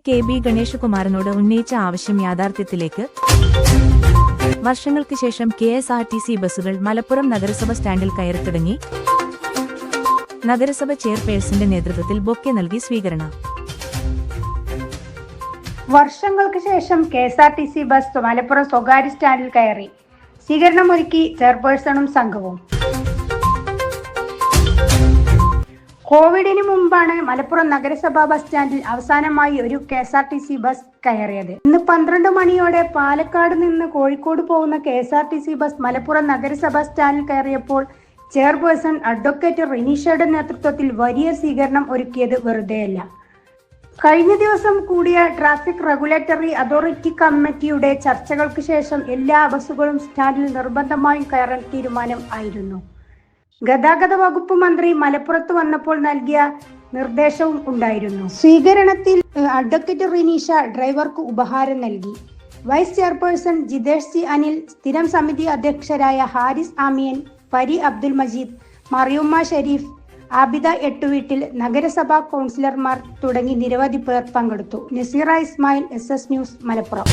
KB ഗണേശകുമാറിനോട് ഉന്നയിച്ച ആവശ്യം യാഥാർത്ഥ്യത്തിലേക്ക്. വർഷങ്ങൾക്ക് ശേഷം KSRTC ബസുകൾ മലപ്പുറം നഗരസഭ സ്റ്റാൻഡിൽ കയറിത്തുടങ്ങി. നഗരസഭ ചെയർപേഴ്സന്റെ നേതൃത്വത്തിൽ ബൊക്കെ നൽകി സ്വീകരണം. വർഷങ്ങൾക്ക് ശേഷം KSRTC ബസ് മലപ്പുറം സ്വകാര്യ സ്റ്റാൻഡിൽ കയറി സ്വീകരണമൊരുക്കി ചെയർപേഴ്സണും സംഘവും. കോവിഡിന് മുമ്പാണ് മലപ്പുറം നഗരസഭാ ബസ് സ്റ്റാൻഡിൽ അവസാനമായി ഒരു KSRTC ബസ് കയറിയത്. ഇന്ന് 12 മണിയോടെ പാലക്കാട് നിന്ന് കോഴിക്കോട് പോകുന്ന KSRTC ബസ് മലപ്പുറം നഗരസഭാ സ്റ്റാൻഡിൽ കയറിയപ്പോൾ ചെയർപേഴ്സൺ അഡ്വക്കേറ്റ് റിനീഷയുടെ നേതൃത്വത്തിൽ വലിയ സ്വീകരണം ഒരുക്കിയത് വെറുതെയല്ല. കഴിഞ്ഞ ദിവസം കൂടിയ ട്രാഫിക് റെഗുലേറ്ററി അതോറിറ്റി കമ്മിറ്റിയുടെ ചർച്ചകൾക്ക് ശേഷം എല്ലാ ബസ്സുകളും സ്റ്റാൻഡിൽ നിർബന്ധമായും കയറാൻ തീരുമാനം ആയിരുന്നു. ഗതാഗത വകുപ്പ് മന്ത്രി മലപ്പുറത്ത് വന്നപ്പോൾ നൽകിയ നിർദ്ദേശവും ഉണ്ടായിരുന്നു. സ്വീകരണത്തിൽ അഡ്വക്കേറ്റ് റിനീഷ ഡ്രൈവർക്ക് ഉപഹാരം നൽകി. Vice chairperson Jitesh C Anil, സ്ഥിരം സമിതി അധ്യക്ഷരായ ഹാരിസ് ആമിയൻ, പരി അബ്ദുൽ മജീദ്, മറിയുമ്മ ഷെരീഫ്, ആബിദ എട്ടുവീട്ടിൽ, നഗരസഭാ കൗൺസിലർമാർ തുടങ്ങി നിരവധി പേർ പങ്കെടുത്തു. Naseera Ismail, SS news, Malappuram.